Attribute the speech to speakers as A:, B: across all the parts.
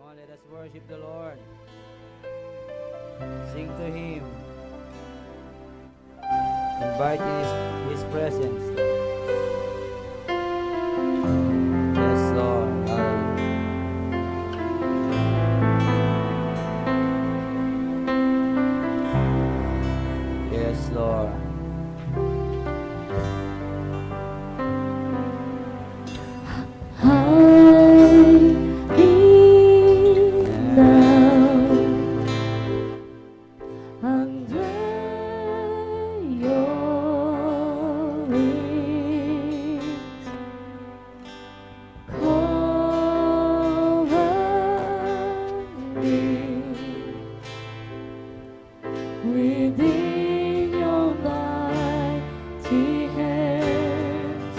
A: on, let us worship the Lord. Sing to Him. Invite His presence. Yes, Lord. Yes, Lord.
B: Within your mighty hands,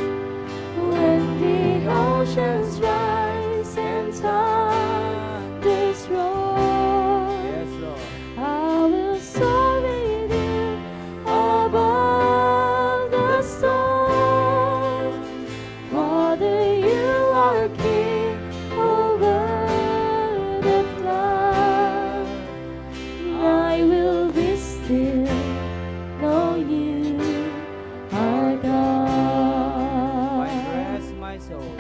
B: when the oceans rise and thunders roar,
A: Yes, Lord.
B: I will soar with you above the storm. Father, you are King over the flood. I will be still, know you are God.
A: Find rest, my soul.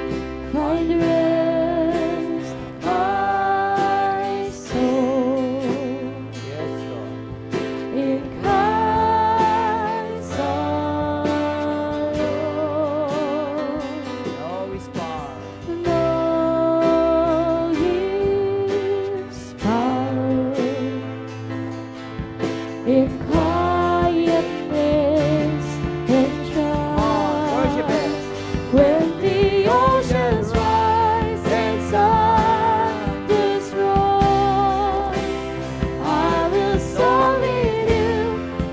B: Find rest, my soul,
A: Yes, Lord.
B: in Christ alone.
A: No whisper.
B: Know His power in quietness and
A: Worship
B: trust.
A: Him.
B: When the oceans rise and thunders roar, I will soar with you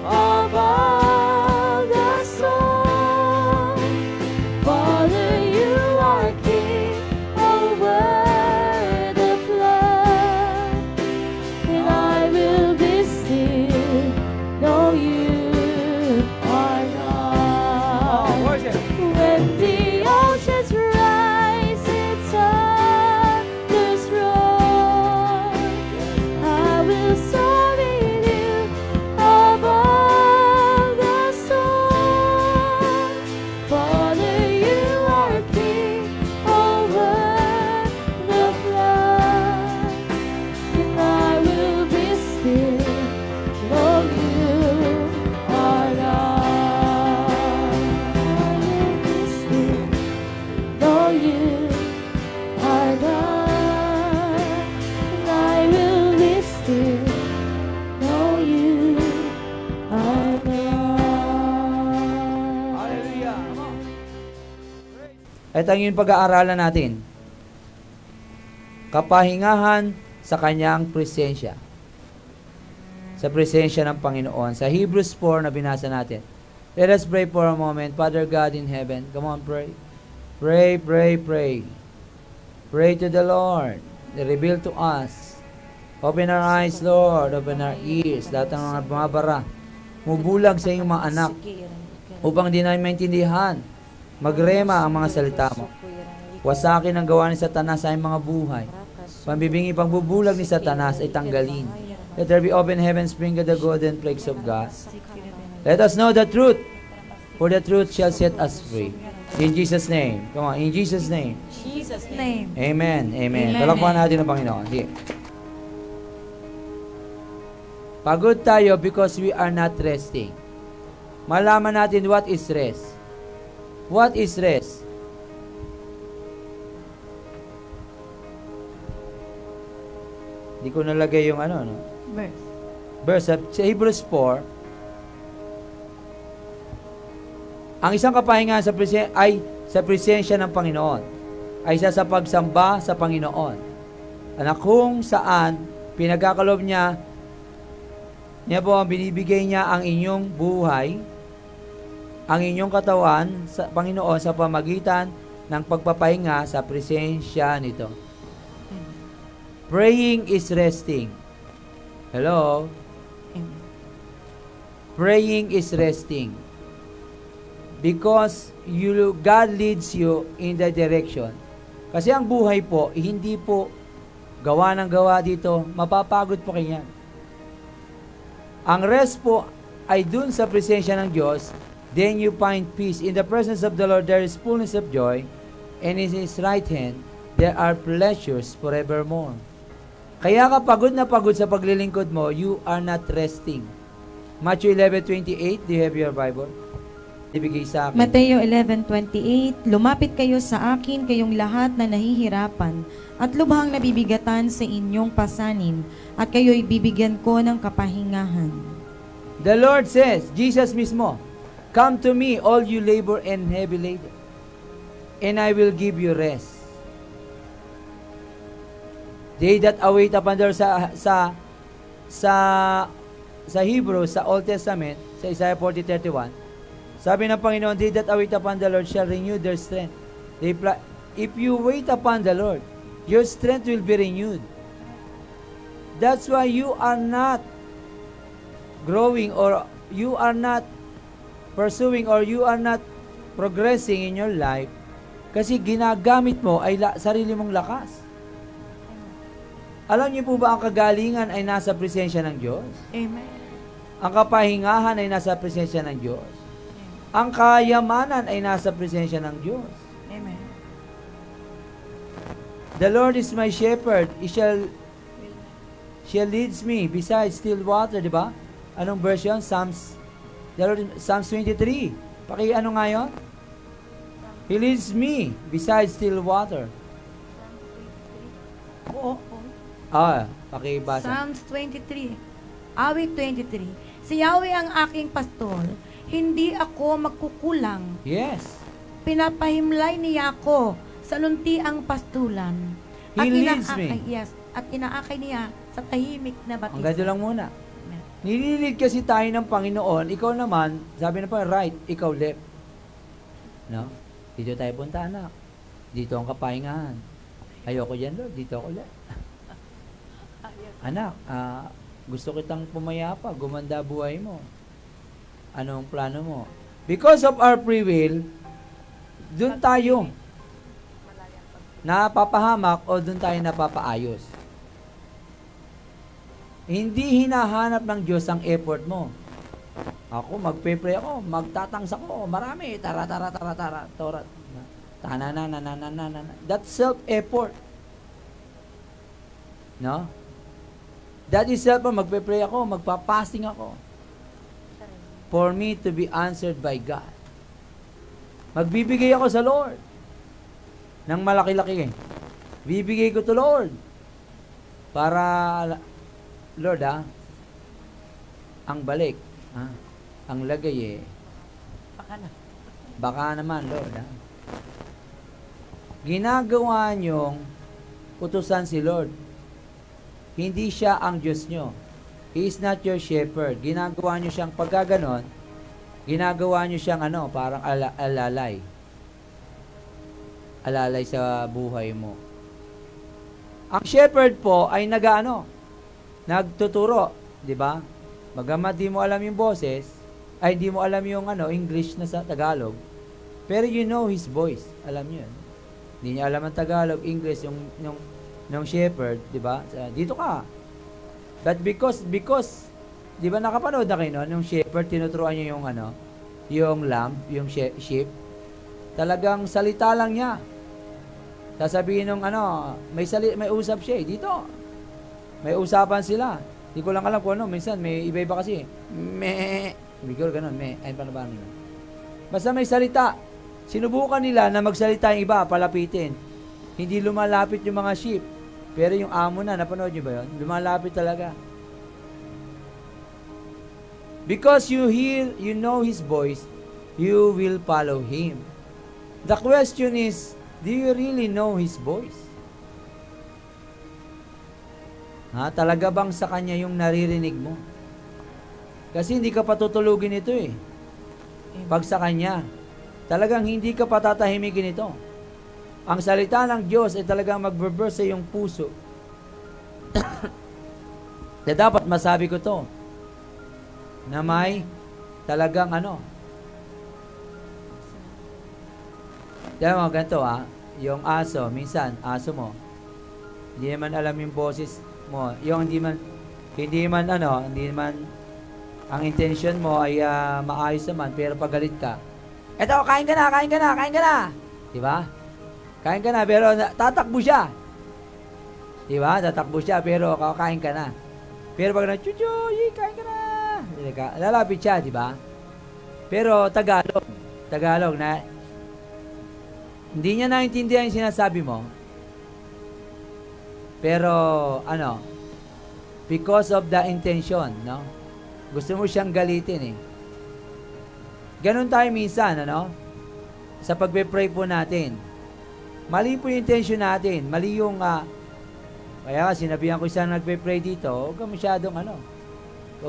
B: above the storm. Father, you are King over the flood, and I will be still, know you are God.
A: Worship.
B: When the oceans rise and thunders roar, I will soar with you above the storm. Father, you are King over the flood, and I will be still, know you are God. I will be still, know you are God. And I will be still, know you are God.
A: Hallelujah. Come on. Ito ang yung pag-aaralan natin. Kapahingahan sa kanyang presensya. Sa presensya ng Panginoon. Sa Hebrews 4 na binasa natin. Let us pray for a moment. Father God in heaven. Come on, pray. Pray, pray, pray. Pray to the Lord. Reveal to us. Open our eyes, Lord. Open our ears. Lahat ng mga bumabara. Mubulag sa iyong mga anak. Upang di namin maintindihan. Magrema ang mga salita mo. Wasakin ang gawa ni Satanas sa aming mga buhay. Pambibingi pagbubulag ni Satanas ay tanggalin. Let there be open heavens, sprinkle the golden flakes of God. Let us know the truth, for the truth shall set us free. In Jesus' name. Come on, in Jesus' name.
C: Jesus' name.
A: Amen. Amen.
C: Amen.
A: Palakpakan natin ang Panginoon. Sige. Pagod tayo because we are not resting. Malaman natin what is rest. What is rest? Hindi ko nalagay yung ano, no? Verse sa Hebrews 4. Ang isang kapahingahan ay sa presensya ng Panginoon. Ay isa sa pagsamba sa Panginoon. Anak kung saan pinagkakalob niya po ang binibigay niya ang inyong buhay, ang inyong katawan sa Panginoon sa pamagitan ng pagpapahinga sa presensya nito. Praying is resting. Hello? Praying is resting. Because God leads you in the direction. Kasi ang buhay po, hindi po gawa ng gawa dito, mapapagod po kayo yan. Ang rest po ay dun sa presensya ng Diyos, then you find peace. In the presence of the Lord, there is fullness of joy, and in His right hand, there are pleasures forevermore. Kaya ka pagod na pagod sa paglilingkod mo, you are not resting. Matthew 11:28, do you have your Bible? Ibigay sa akin.
C: Mateo 11:28, lumapit kayo sa akin kayong lahat na nahihirapan at lubhang nabibigatan sa inyong pasanin, at kayo'y bibigyan ko ng kapahingahan.
A: The Lord says, Jesus mismo, come to me, all you labor and heavy laden, and I will give you rest. They that await upon the Lord sa Hebrew, sa Old Testament, sa Isaiah 40:31, sabi ng Panginoon, they that await upon the Lord shall renew their strength. If you wait upon the Lord, your strength will be renewed. That's why you are not growing, or you are not pursuing, or you are not progressing in your life kasi ginagamit mo ay sarili mong lakas. Alam niyo po ba ang kagalingan ay nasa presensya ng Diyos?
B: Amen.
A: Ang kapahingahan ay nasa presensya ng Diyos. Ang kayamanan ay nasa presensya ng Diyos.
B: Amen.
A: The Lord is my shepherd, He shall leads me beside still water, di ba? Anong version? Psalms 23. Ano nga yun? He leads me beside still water.
B: Oo.
A: Pakibasa.
B: Psalms 23. Awit 23. Si Yahweh ang aking pastor, hindi ako magkukulang.
A: Yes.
B: Pinapahimlay niya ako sa luntiang pastulan.
A: He leads me.
B: Yes. At inaakay niya sa tahimik na batis.
A: Ang ganda lang muna. Nililid kasi tayo ng Panginoon, ikaw naman, sabi na pa, right, ikaw left. No? Dito tayo punta, anak. Dito ang kapahingahan. Ayoko dyan, Lord. Dito ako left. Anak, gusto kitang pumayapa, gumanda buhay mo. Anong plano mo? Because of our free will, dun tayo napapahamak o dun tayo napapaayos. Hindi hinahanap ng Diyos ang effort mo. Ako, magpe-pray ako, magtatangs ako, marami, tara. That's self-effort. No? That is self-effort. Magpe-pray ako, magpa-fasting ako. For me to be answered by God. Magbibigay ako sa Lord ng malaki-laki. Bibigay ko to Lord. Para Lord, ang balik, ang lagay baka naman, Lord, ginagawa niyong utusan si Lord. Hindi siya ang Diyos nyo. He is not your shepherd. Ginagawa niyo siyang pagkaganon, ginagawa niyo siyang parang alalay. Alalay sa buhay mo. Ang shepherd po ay nagtuturo, di ba? Bagamat di mo alam yung boses, ay di mo alam yung English na sa Tagalog, pero you know his voice. Alam niyo yun. Hindi niya alam ang Tagalog, English, yung shepherd, di ba? Dito ka. But because, di ba nakapanood na kayo noon, yung shepherd, tinuturuan niya yung lamb, yung sheep, talagang salita lang niya. Sasabihin ng may usap siya dito. May usapan sila. Hindi ko lang alam kung minsan may iba-iba kasi. Bigor ganun, paano ba nila? Basta may salita. Sinubukan nila na magsalita yung iba, palapitin. Hindi lumalapit yung mga sheep. Pero yung amo na, napanood nyo ba yun? Lumalapit talaga. Because you know His voice, you will follow Him. The question is, do you really know His voice? Talaga bang sa Kanya yung naririnig mo? Kasi hindi ka patutulugin ito eh. Pag sa Kanya, talagang hindi ka patatahimikin ito. Ang salita ng Diyos ay talagang magbe-burst sa iyong puso. Na dapat masabi ko to, na may talagang Diyan mo, ganito yung aso, minsan, aso mo, Hindi naman alam yung boses mo. Yung hindi man ang intention mo ay maayos naman, pero pag galit ka, eto, kain ka na. Diba? Kain ka na, pero tatakbo siya. Diba? Tatakbo siya, pero kakain ka na. Pero pag chuchu, kain ka na. Lalapit siya, diba? Pero Tagalog na, hindi niya naintindihan yung sinasabi mo. Pero, because of the intention, no? Gusto mo siyang galitin, eh. Ganon tayo minsan, sa pagpe-pray po natin. Mali po yung intention natin. Mali yung, kaya sinabihan ko siya nagpe-pray dito, huwag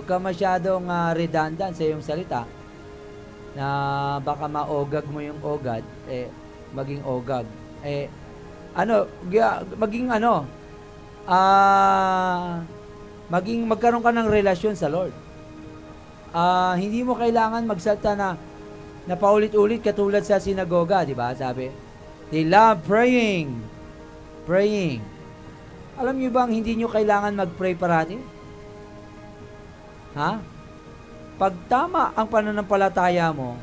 A: ka masyadong redundant sa iyong salita na baka maogag mo yung ogad, maging ogag. Maging magkaroon ka ng relasyon sa Lord. Hindi mo kailangan magsalta na paulit-ulit katulad sa sinagoga, di ba? Sabi, they love praying. Alam niyo bang hindi niyo kailangan mag-pray parati? Ha? Pag tama ang pananampalataya mo,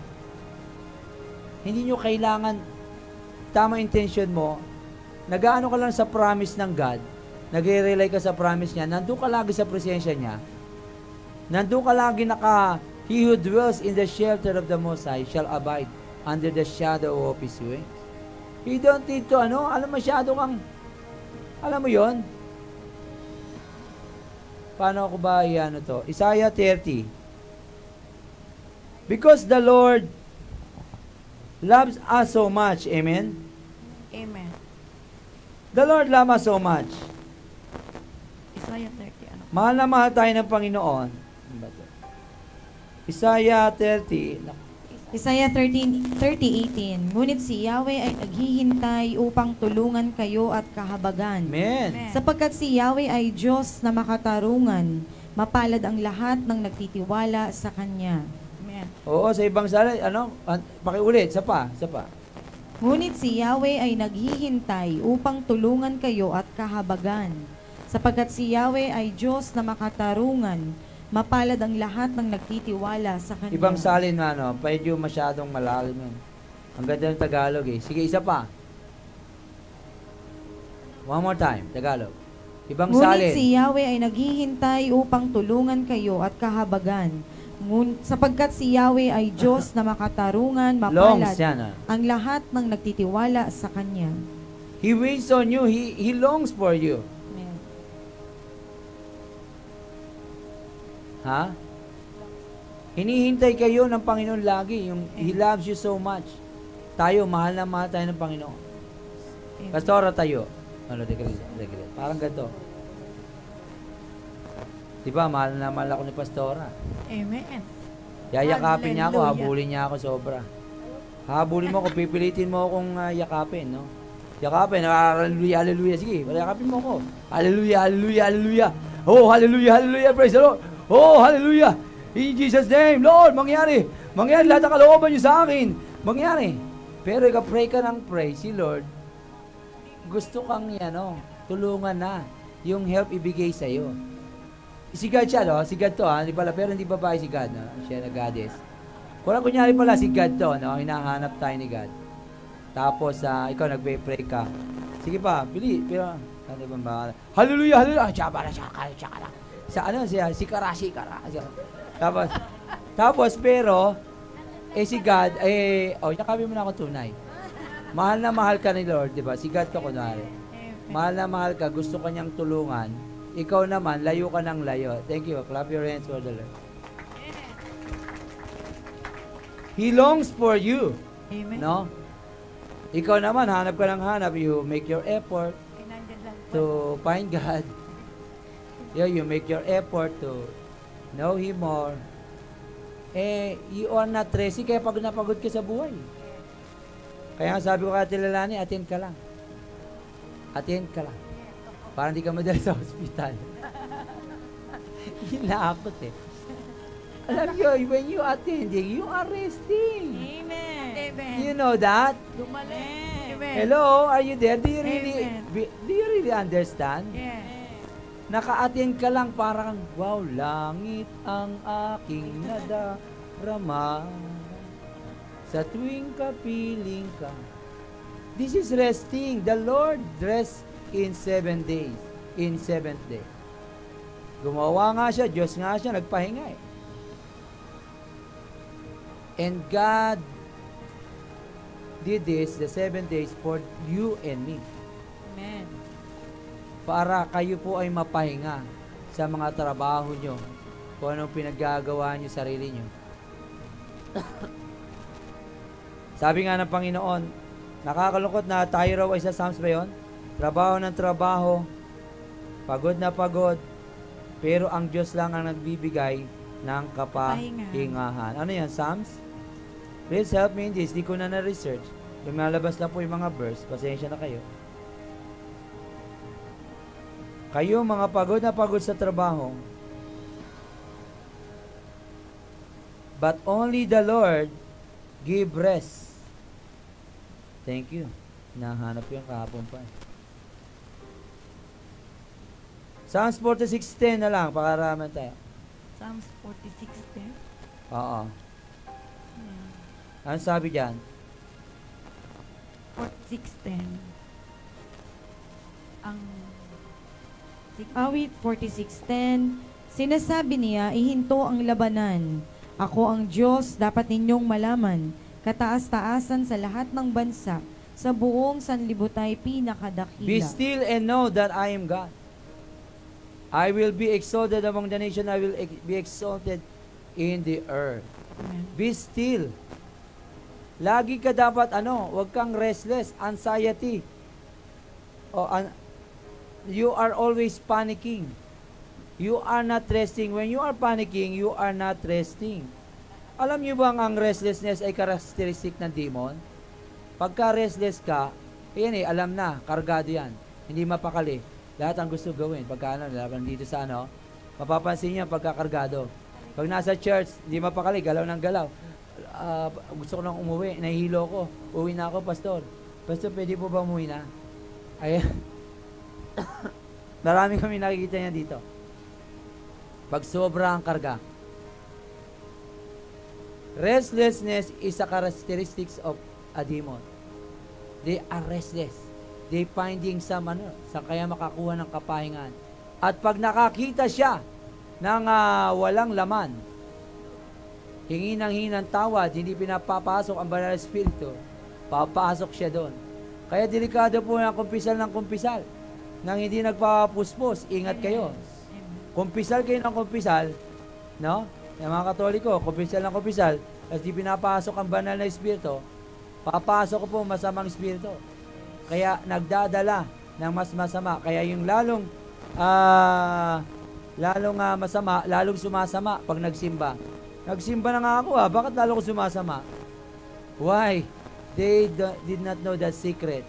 A: hindi niyo kailangan, tama intention mo, nag-aano ka lang sa promise ng God, nag-rely ka sa promise niya, nandun ka lagi sa presensya niya, nandun ka lagi he who dwells in the shelter of the Most High shall abide under the shadow of His wings. You don't need to, alam mo yon? Paano ko ba to? Isaiah 30. Because the Lord loves us so much. Amen?
B: Amen.
A: The Lord loves us so much.
B: Isaiah 30,
A: Mahal na mahal tayo ng Panginoon. Isaiah 30.
C: Isaiah 30:18. Ngunit si Yahweh ay naghihintay upang tulungan kayo at kahabagan.
A: Amen.
C: Sapagkat si Yahweh ay Diyos na makatarungan, mapalad ang lahat ng nagtitiwala sa Kanya.
B: Amen.
A: Oo, sa ibang sala, pakiulit, isa pa.
C: Ngunit si Yahweh ay naghihintay upang tulungan kayo at kahabagan. Sapagkat si Yahweh ay Diyos na makatarungan, mapalad ang lahat ng nagtitiwala sa Kanya.
A: Ibang salin medyo masyadong malalim yun. Ang ganda ng Tagalog eh. Sige, isa pa. One more time, Tagalog. Ibang salin.
C: Ngunit si Yahweh ay naghihintay upang tulungan kayo at kahabagan. Sapagkat si Yahweh ay Diyos na makatarungan, mapalad ang lahat ng nagtitiwala sa Kanya.
A: He waits on you. He longs for you.
C: Amen.
A: Ha? Hinihintay kayo ng Panginoon lagi. He loves you so much. Tayo, mahal na mahal tayo ng Panginoon. Pastora tayo. Parang ganito. Diba, mahal na mahal ako ni Pastora.
B: Amen.
A: Yayakapin niya ako,
B: Hallelujah.
A: habulin niya ako sobra. Habulin mo ako, pipilitin mo akong yakapin, no? Yakapin, hallelujah, hallelujah. Sige, yakapin mo ako. Hallelujah, hallelujah, hallelujah. Oh, hallelujah, hallelujah, praise the Lord. Oh, hallelujah. In Jesus' name, Lord, mangyari. Mangyari lahat ng kalooban niyo sa akin. Mangyari. Pero pray ka ng pray, si Lord, gusto kang tulungan na. Yung help ibigay sa'yo. Si God siya, no? Si God to, hindi pala, pero hindi babae si God, no? Siya na goddess. Kung kunyari pala si God to, no? Hinahanap tayo ni God. Tapos, ikaw nagpe-pray ka. Sige pa, bili, pero, ano ba? Hallelujah, hallelujah. Tsaka. Si Kara. Tapos, pero, si God, yakapin mo na ako tunay. Mahal na mahal ka ni Lord, di ba? Si God ka kunwari. Mahal na mahal ka, gusto ka niyang tulungan. Ikaw naman, layo ka ng layo. Thank you. Clap your hands for the Lord. He longs for you.
B: Amen.
A: No? Ikaw naman, hanap ka ng hanap. You make your effort to find God. You make your effort to know Him more. You are not stressy kaya pagod na pagod ka sa buhay. Kaya sabi ko kay Tilalani, attend ka lang. Attend ka lang. Para hindi ka madala sa hospital. Hinaakot eh. Alam nyo, when you attending, you are resting.
B: Amen.
A: You know that?
B: Dumaling. Amen.
A: Hello, are you there? Do you
B: Amen.
A: really understand?
B: Yes.
A: Naka-attend ka lang parang, wow, langit ang aking nadarama sa tuwing kapiling ka. This is resting. The Lord rests in 7 days. In 7th day. Gumawa nga siya, Diyos nga siya, nagpahinga eh. And God did this, the 7 days, for you and me.
C: Amen.
A: Para kayo po ay mapahinga sa mga trabaho nyo, kung anong pinaggagawa nyo sarili nyo. Sabi nga ng Panginoon, nakakalungkot na tayo raw ay sa Psalms ba yun? Trabaho ng trabaho, pagod na pagod, pero ang Diyos lang ang nagbibigay ng kapahingahan. Ano yan, Psalms? Please help me in this. Di ko na na-research. Lumalabas na po yung mga verse. Pasensya na kayo. Kayo mga pagod na pagod sa trabaho, but only the Lord give rest. Thank you. Nahanap yung kahapon pa. Psalms 46:10 na lang, pakaraman tayo.
B: Psalms 46:10.
A: Oo. Ano sabi dyan?
B: 46:10. Ang
C: Awit 46:10, sinasabi niya, ihinto ang labanan. Ako ang Diyos, dapat ninyong malaman. Kataas-taasan sa lahat ng bansa, sa buong sanlibutay pinakadakila.
A: Be still and know that I am God. I will be exalted among the nation. I will be exalted in the earth.
B: Amen.
A: Be still. Lagi ka dapat, huwag kang restless, anxiety. You are always panicking. You are not resting. When you are panicking, you are not resting. Alam niyo bang ang restlessness ay characteristic ng demon? Pagka restless ka, alam na, kargado yan. Hindi mapakali. Lahat ang gusto gawin. Pagka laban dito sa mapapansin niya pagkakargado. Pag nasa church, hindi mapakali, galaw ng galaw. Gusto ko nang umuwi, nahihilo ko. Uwi na ako, pastor. Pastor, pwede po ba umuwi na? Ayan. Marami kami nakikita niya dito. Pag sobra ang karga. Restlessness is a characteristics of a demon. They are restless. They finding some kaya makakuha ng kapahingan. At pag nakakita siya ng walang laman, hingi ng tawad, hindi pinapapasok ang banal na espiritu, papasok siya doon. Kaya delikado po ng kumpisal nang hindi nagpapuspos. Ingat kayo. Kumpisal kayo ng kumpisal, no? Yung mga Katoliko, kumpisal ng kumpisal, at di pinapasok ang banal na espiritu, papasok po masamang espiritu. Kaya nagdadala ng mas masama. Kaya yung lalong masama, lalong sumasama pag nagsimba. Nagsimba na nga ako bakit lalo ko sumasama? Why? They did not know that secret.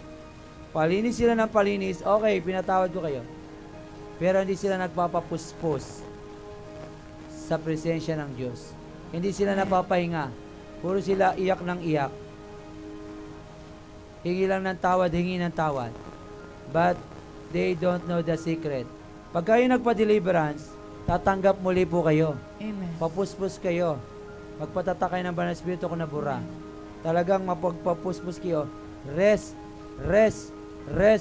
A: Palinis sila ng palinis, okay, pinatawad ko kayo. Pero hindi sila nagpapapuspos sa presensya ng Diyos. Hindi sila napapahinga. Puro sila iyak ng iyak. Hingi lang ng tawad, hingi ng tawad. But they don't know the secret. Pag kayo nagpa-deliverance, tatanggap muli po kayo.
B: Amen.
A: Papuspos kayo. Magpatatakay ng banal na espiritu kung nabura. Talagang mapagpapuspos kayo. Rest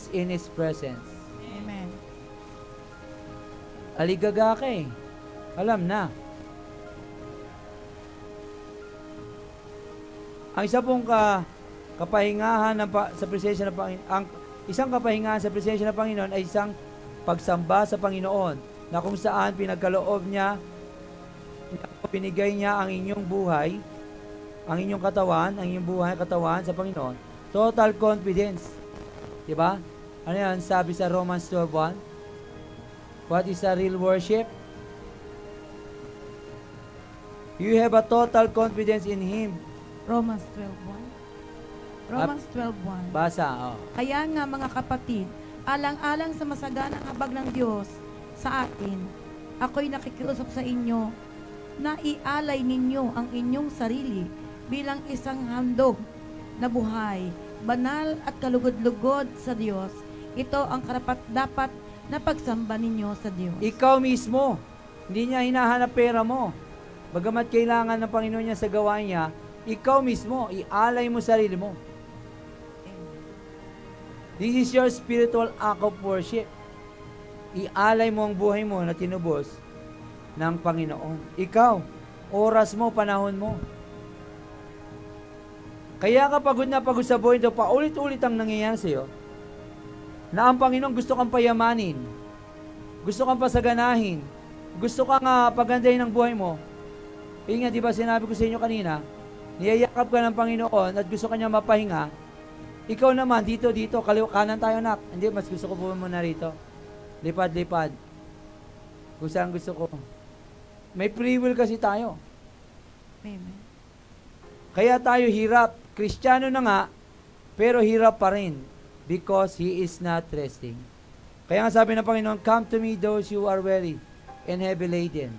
A: in His presence.
B: Amen.
A: Aligaga ka eh. Alam na. Ang isa pong kapahingahan sa presensya ng Panginoon, ang isang kapahingahan sa presensya ng Panginoon ay isang pagsamba sa Panginoon na kung saan pinagkaloob niya, pinigay niya ang inyong buhay, ang inyong katawan, ang inyong buhay, katawan sa Panginoon. Total confidence. Diba? Ano yan? Sabi sa Romans 12:1. What is a real worship? You have a total confidence in Him.
B: Romans 12:1. Romans 12:1.
A: Basa,
B: Kaya nga mga kapatid, alang-alang sa masaganang habag ng Diyos sa atin, ako'y nakikiusap sa inyo na ialay ninyo ang inyong sarili bilang isang handog na buhay, banal at kalugod-lugod sa Diyos. Ito ang dapat na pagsamba ninyo sa Diyos.
A: Ikaw mismo, hindi niya hinahanap pera mo. Bagamat kailangan ng Panginoon niya sa gawain niya, ikaw mismo, ialay mo sarili mo. This is your spiritual act of worship. Ialay mo ang buhay mo na tinubos ng Panginoon. Ikaw, oras mo, panahon mo. Kaya ka pagod na pagod sa buhay ito, paulit-ulit ang nangyayari sa iyo, na ang Panginoon gusto kang payamanin, gusto kang pasaganahin, gusto kang pagandahin ng buhay mo. Yun nga, di ba sinabi ko sa inyo kanina, niyayakap ka ng Panginoon at gusto kanya mapahinga. Ikaw naman, dito, kanan tayo, nak. Hindi, mas gusto ko po muna rito. Lipad. Kung saan gusto ko. May free will kasi tayo.
B: Amen.
A: Kaya tayo hirap. Kristiyano na nga, pero hirap pa rin. Because He is not resting. Kaya nga sabi ng Panginoon, come to me those who are weary and heavy laden.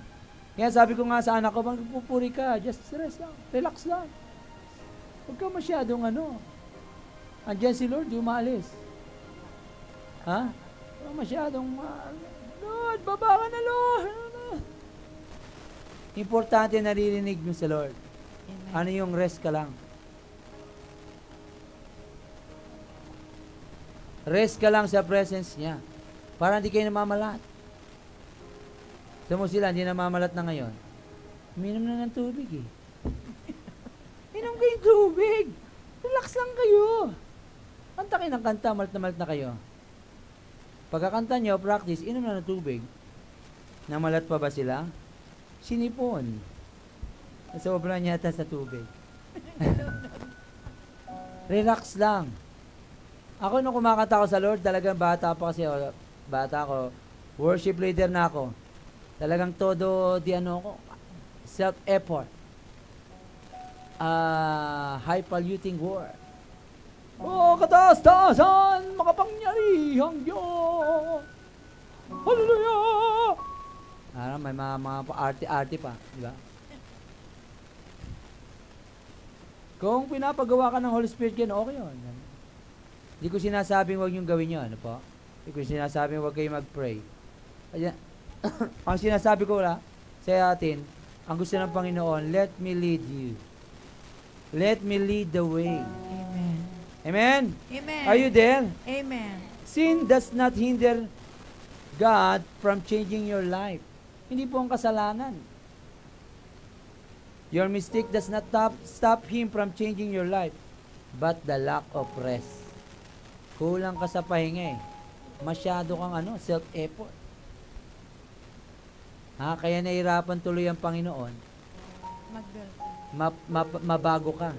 A: Kaya sabi ko nga sa anak ko, magpupuri ka, just rest lang, relax lang. Huwag ka masyadong andyan si Lord, di umalis. Ha? Huwag masyadong, Lord, baba ka na, Lord. Importante naririnig mo sa Lord.
B: Amen.
A: Ano yung rest ka lang? Rest ka lang sa presence niya. Para hindi kayo namamalat. Samo sila, hindi namamalat na ngayon. Minom na ng tubig eh. Minom kayong tubig. Relax lang kayo. Kanta kayo ng kanta, malat na kayo. Pagkakanta nyo, practice, inom na ng tubig. Namalat pa ba sila? Sinipon. Sobra niya yata sa tubig. Relax lang. Ako nung kumakanta ko sa Lord, talagang bata pa kasi bata ako. Worship leader na ako. Talagang todo ko, self-effort. High-polluting word. Oh, kataas-taasan, makapangyarihang Diyos. Hallelujah! May mga arte-arte pa, di ba? Kung pinapagawa ka ng Holy Spirit yan, okay yun. Hindi ko sinasabing huwag niyong gawin yun, ano po? Hindi ko sinasabing huwag kayo mag-pray. Ang sinasabi ko sa atin, ang gusto ng Panginoon, let me lead you. Let me lead the way.
B: Amen.
A: Amen?
B: Amen.
A: Are you there?
B: Amen.
A: Sin does not hinder God from changing your life. Hindi po ang kasalanan. Your mistake does not stop Him from changing your life, but the lack of rest. Kulang ka sa pahinga eh. Masyado kang self-effort. Kaya nahirapan tuloy ang Panginoon. Mabago ka.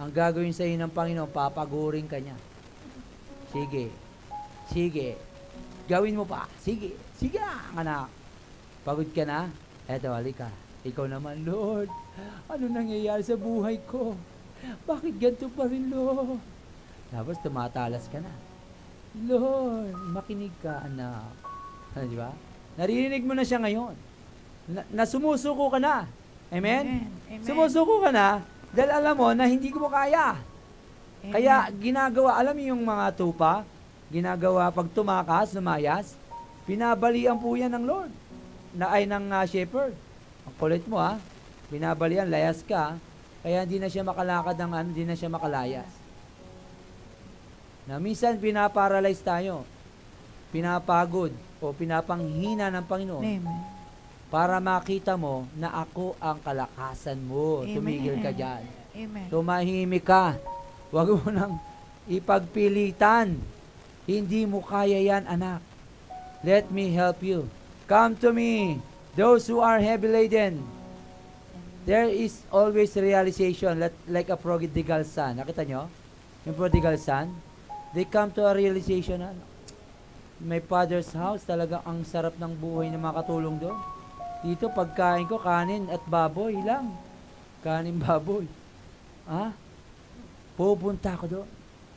A: Ang gagawin sa iyo ng Panginoon, papagurin ka niya. Sige. Gawin mo pa. Sige anak. Pagod ka na? Eto, halika. Ikaw naman, Lord, ano nangyayari sa buhay ko? Bakit ganito pa rin, Lord? Tapos tumatalas ka na. Lord, makinig ka, anak. Di ba? Naririnig mo na siya ngayon. Sumusuko ka na. Amen?
B: Amen.
A: Sumusuko ka na dahil alam mo na hindi mo kaya.
B: Amen.
A: Kaya ginagawa, alam mo yung mga tupa, ginagawa pag tumakas, lumayas, pinabalian po yan ng Lord. Ng shepherd. Ang kulit mo binabalian, layas ka, kaya hindi na siya makalakad hindi na siya makalayas. Na minsan pinaparalyze tayo, pinapagod o pinapanghina ng Panginoon.
B: Amen.
A: Para makita mo na ako ang kalakasan mo.
B: Amen.
A: Tumigil ka dyan.
B: Amen.
A: Tumahimik ka. Huwag mo nang ipagpilitan. Hindi mo kaya yan, anak. Let me help you. Come to me, those who are heavy laden. There is always realization, like a prodigal son. Nakita nyo? Yung prodigal son, they come to a realization na my father's house, talaga ang sarap ng buhay ng mga katulong doon. Dito, pagkain ko, kanin at baboy lang. Kanin, baboy. Pupunta ko doon.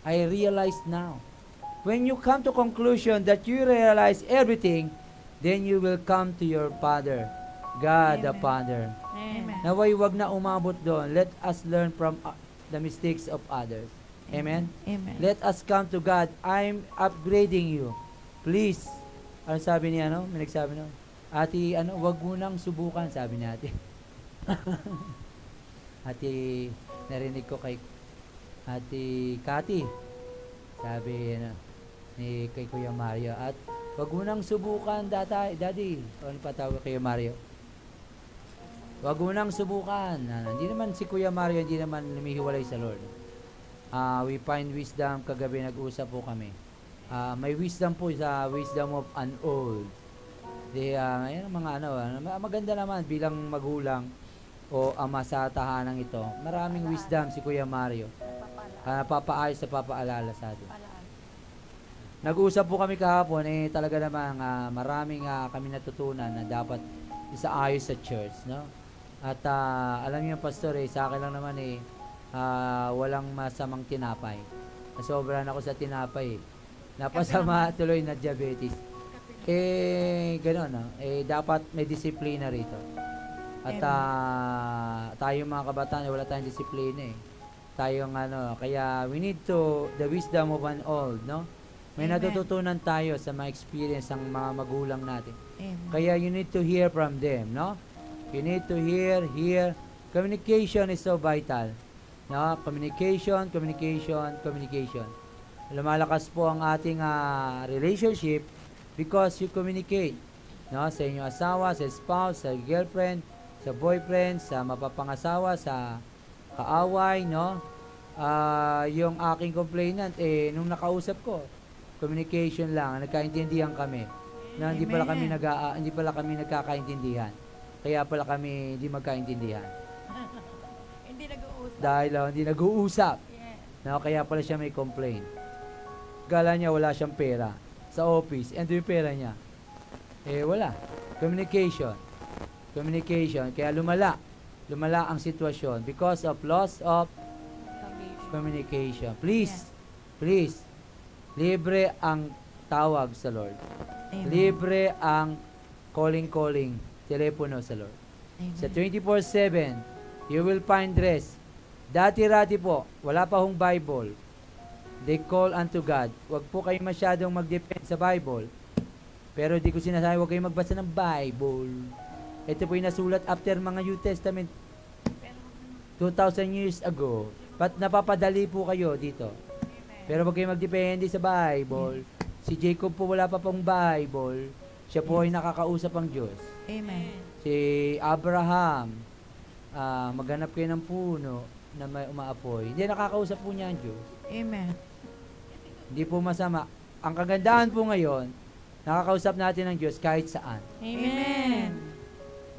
A: I realize now. When you come to conclusion that you realize everything, then you will come to your Father, God the
B: Amen.
A: Father.
B: Amen.
A: Naway wag na umabot doon. Let us learn from the mistakes of others. Amen?
B: Amen.
A: Let us come to God. I'm upgrading you. Please. Ano sabi ni May nagsabi no? Ate, wag mo nang subukan, sabi ni ate. Ate, narinig ko kay Ate Cathy. Sabi, ni kay Kuya Mario. At wag mo nang subukan, daddy. Ano pa tawag kay Mario? Wag mo nang subukan. Hindi naman si Kuya Mario, hindi naman lumihiwalay sa Lord. We find wisdom, kagabi nag-usap po kami. May wisdom po sa wisdom of an old. Ayan mga maganda naman bilang magulang o ama sa tahanang ito. Maraming wisdom si Kuya Mario. Papaayos sa papaalala sa atin. Nag-usap po kami kahapon, talaga namang maraming kami natutunan na dapat isaayos sa church, no? At alam niyo pastor, sa akin lang naman walang masamang tinapay. Nasobran ako sa tinapay. Napasama tuloy na diabetes. Gano'n, no? Dapat may disiplina rito. At tayo mga kabataan, wala tayong disiplina Tayong kaya we need the wisdom of an old, no? May natututunan tayo sa mga experience ng mga magulang natin.
B: Amen. Kaya
A: you need to hear from them, no? You need to hear. Communication is so vital. No? Communication. Lumalakas po ang ating relationship because you communicate. No? Sa inyong asawa, sa spouse, sa girlfriend, sa boyfriend, sa mapapangasawa, sa kaaway, no? Yung aking complainant, nung nakausap ko, communication lang, nagkaintindihan kami. Na hindi pala kami nagkakaintindihan. Kaya pala kami hindi magkaintindihan.
B: Hindi nag-uusap.
A: Dahil hindi nag-uusap.
B: Yes.
A: No, kaya pala siya may complaint. Gala niya wala siyang pera sa office. And yung pera niya? Wala. Communication. Kaya lumala ang sitwasyon because of loss of communication. Please, libre ang tawag sa Lord.
B: Amen.
A: Libre ang calling, telepono sa Lord.
B: Amen.
A: Sa 24/7, you will find rest. Dati-rati po, wala pa hong Bible. They call unto God. Huwag po kayo masyadong mag-depend sa Bible. Pero di ko sinasabi, huwag kayong magbasa ng Bible. Ito po yung nasulat after mga New Testament 2,000 years ago. Napapadali po kayo dito. Pero huwag kayong magdepende sa Bible. Si Jacob po wala pa pong Bible. Siya po ay nakakausap ang Diyos.
B: Amen.
A: Si Abraham, maghanap kayo ng puno na may umaapoy. Hindi, nakakausap po niya ang Diyos.
B: Amen.
A: Hindi po masama. Ang kagandahan po ngayon, nakakausap natin ang Diyos kahit saan.
B: Amen.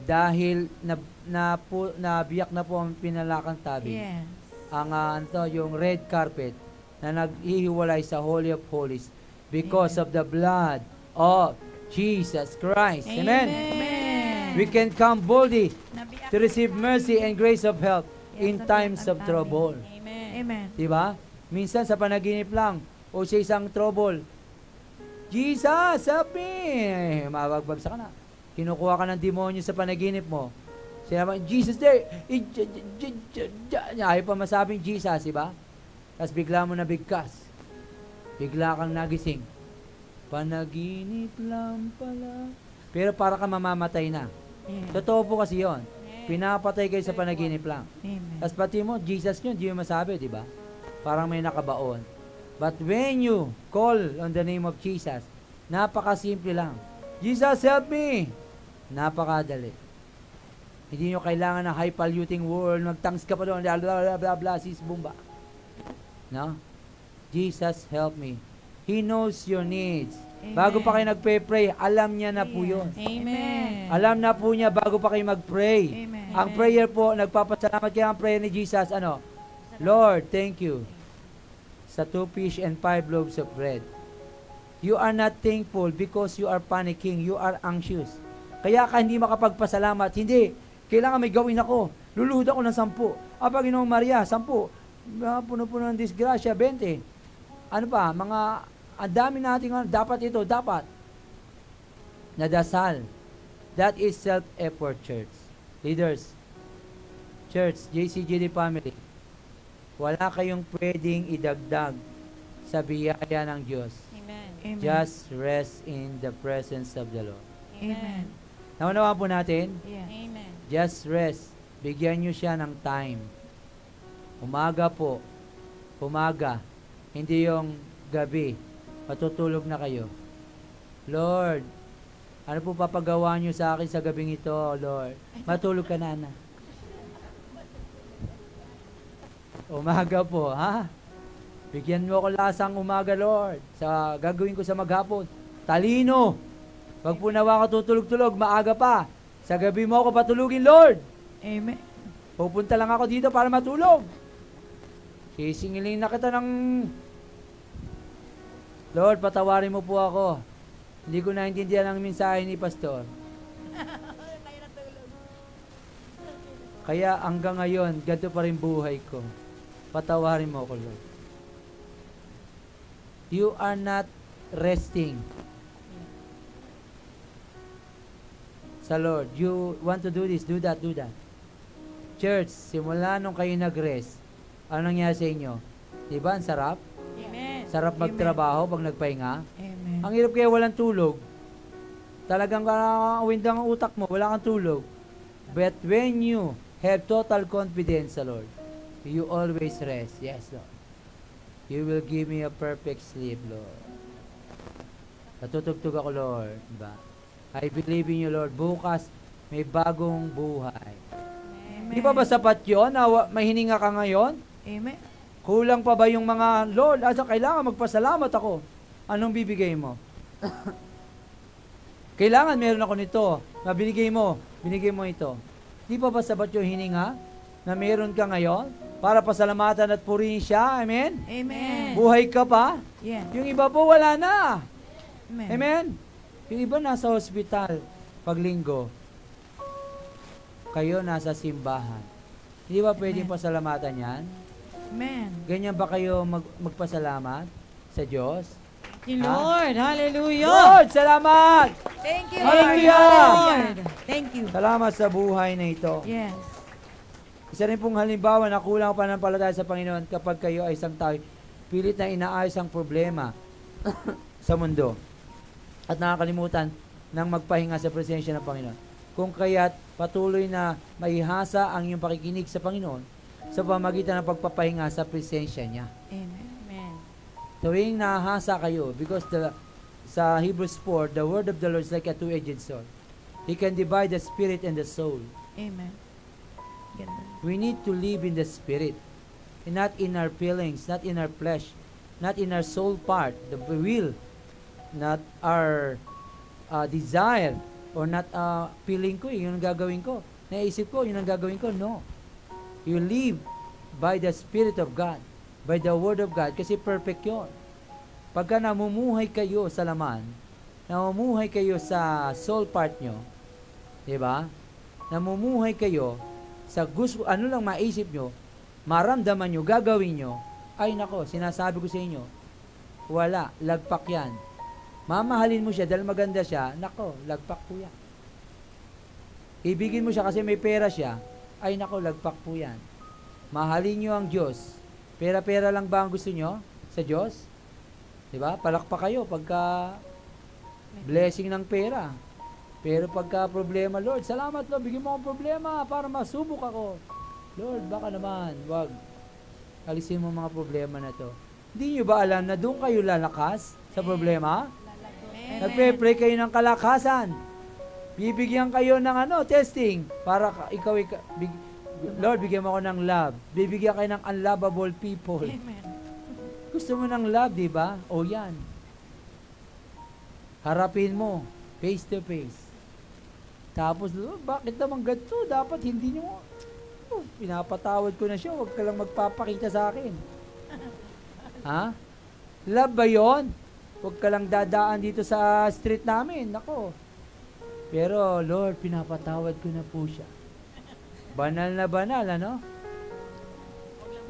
A: Dahil nabiyak na po ang pinalakang tabi.
B: Yes.
A: Yung red carpet na naghihiwalay sa Holy of Holies because of the blood of Jesus Christ. Amen. We can come boldly to receive mercy and grace of help in times of trouble.
B: Amen.
A: Diba? Minsan sa panaginip lang o sa isang trouble, Jesus, help me! Mabagbag sa kana. Kinukuha ka ng demonyo sa panaginip mo. Sinabi, Jesus there! Ayaw pa masabing Jesus, diba? Tapos bigla mo nabigkas. Bigla kang nagising. Panaginip lang pala. Pero para ka mamamatay na.
B: Yes.
A: Totoo po kasi yon. Pinapatay kayo sa panaginip lang.
B: Amen.
A: Tapos pati mo, Jesus nyo, hindi mo masabi, di ba? Parang may nakabaon. But when you call on the name of Jesus, napakasimple lang. Jesus, help me! Napakadali. Hindi nyo kailangan ng high-polluting world, mag-tanks ka pa doon, blah, blah, blah, blah, sis, bumba. No? Jesus, help me. He knows your needs.
B: Amen.
A: Bago pa kayo nagpe-pray, alam niya na po yun.
C: Amen.
A: Alam na po niya bago pa kayo mag-pray.
B: Amen.
A: Ang prayer po, nagpapasalamat kaya ang prayer ni Jesus, Lord, thank you sa 2 fish and 5 loaves of bread. You are not thankful because you are panicking, you are anxious. Kaya ka hindi makapagpasalamat. Hindi. Kailangan may gawin ako. Luluhod ako ng 10. Pag Ginoong Maria, 10. Puno-puno ng disgrasya, 20. Ano pa? Ang dami natin, dapat ito, dapat. Nadasal. That is self-effort, church. Leaders, church, JCGD family. Wala kayong pwedeng idagdag sa biyaya ng Diyos.
C: Amen.
B: Amen.
A: Just rest in the presence of the Lord.
B: Amen.
A: Naunawaan po natin?
B: Yes.
C: Amen.
A: Just rest. Bigyan nyo siya ng time. Umaga po. Umaga. Hindi yung gabi. Matutulog na kayo. Lord, ano po papagawa nyo sa akin sa gabing ito, Lord? Matulog ka na. Umaga po, ha? Bigyan mo ako lasang umaga, Lord. Sa gagawin ko sa maghapon. Talino. Pag po nawa ka tutulog-tulog, maaga pa. Sa gabi mo ako patulugin, Lord.
B: Amen.
A: Pupunta lang ako dito para matulog. Sisingilin na kita ng... Lord, patawarin mo po ako. Hindi ko naintindihan ang mensahe ni Pastor. Kaya hanggang ngayon, ganito pa rin buhay ko. Patawarin mo ako, Lord. You are not resting sa Lord. You want to do this, do that, do that. Church, simula nung kayo nag-rest, ano nangyari sa inyo? Diba, ang sarap?
C: Amen.
A: Sarap magtrabaho pag nagpahinga.
B: Amen.
A: Ang hirap kaya walang tulog. Talagang windang ang utak mo, wala kang tulog. But when you have total confidence sa Lord, you always rest. Yes, Lord. You will give me a perfect sleep, Lord. Natutugtog ako, Lord. Diba? I believe in you, Lord. Bukas, may bagong buhay.
B: Amen.
A: Di ba sapat yun na may hininga ka ngayon?
B: Amen.
A: Kulang pa ba yung mga, Lord, asa kailangan magpasalamat ako? Anong bibigay mo? Kailangan meron ako nito. Na binigay mo ito. Di ba sapat yung hininga na meron ka ngayon? Para pasalamatan at purihin siya. Amen?
B: Amen.
A: Buhay ka pa?
B: Yes.
A: Yung iba po wala na.
B: Amen.
A: Amen? Yung iba nasa hospital pag linggo. Kayo nasa simbahan. Hindi ba pwedeng
B: Amen.
A: pasalamatan yan?
B: Amen.
A: Ganyan ba kayo magpasalamat sa Diyos?
C: Thank you, Lord. Hallelujah.
A: Lord, salamat!
B: Thank you,
A: Hallelujah!
B: Lord. Thank you.
A: Salamat sa buhay na ito.
B: Yes.
A: Isa rin pong halimbawa na kulang ang pananampalataya sa Panginoon kapag kayo ay isang tao, pilit na inaayos ang problema sa mundo at nakakalimutan ng magpahinga sa presensya ng Panginoon. Kung kaya't patuloy na maihasa ang iyong pakikinig sa Panginoon sa pamagitan ng pagpapahinga sa presensya niya.
B: Amen.
C: Amen.
A: Tuwing nahasa kayo, because sa Hebrews 4, the word of the Lord is like a two-edged sword. He can divide the spirit and the soul.
B: Amen. Ganda.
A: We need to live in the spirit, and not in our feelings, not in our flesh, not in our soul part, the will, not our desire, or not feeling ko, yun ang gagawin ko. Naisip ko, yun ang gagawin ko. No. You live by the Spirit of God, by the Word of God, kasi perfect yun. Pagka namumuhay kayo sa laman, namumuhay kayo sa soul part nyo, di ba? Namumuhay kayo sa gusto, ano lang maisip nyo, maramdaman nyo, gagawin nyo, ay nako, sinasabi ko sa inyo, wala, lagpak yan. Mamahalin mo siya dahil maganda siya, nako, lagpak po yan. Ibigin mo siya kasi may pera siya, ay nako, lagpak po yan. Mahalin nyo ang Diyos. Pera-pera lang ba ang gusto nyo sa Diyos? Diba? Palakpak kayo pagka blessing ng pera. Pero pagka problema, Lord, salamat Lord, bigyan mo akong problema para masubok ako. Lord, baka naman, wag. Alisin mo mga problema na to. Hindi nyo ba alam na doon kayo lalakas sa problema? Nagpe-pray kayo ng kalakasan. Bibigyan kayo ng testing para ikaw Lord, bigyan mo ako ng love. Bibigyan kayo ng unlovable people.
B: Amen.
A: Gusto mo ng love, di ba? O yan. Harapin mo, face to face. Tapos, bakit naman ganito? Dapat hindi nyo, pinapatawad ko na siya, huwag ka lang magpapakita sa akin. Ha? Love ba yun? Huwag ka lang dadaan dito sa street namin. Nako. Pero, Lord, pinapatawad ko na po siya. Banal na banal, ano?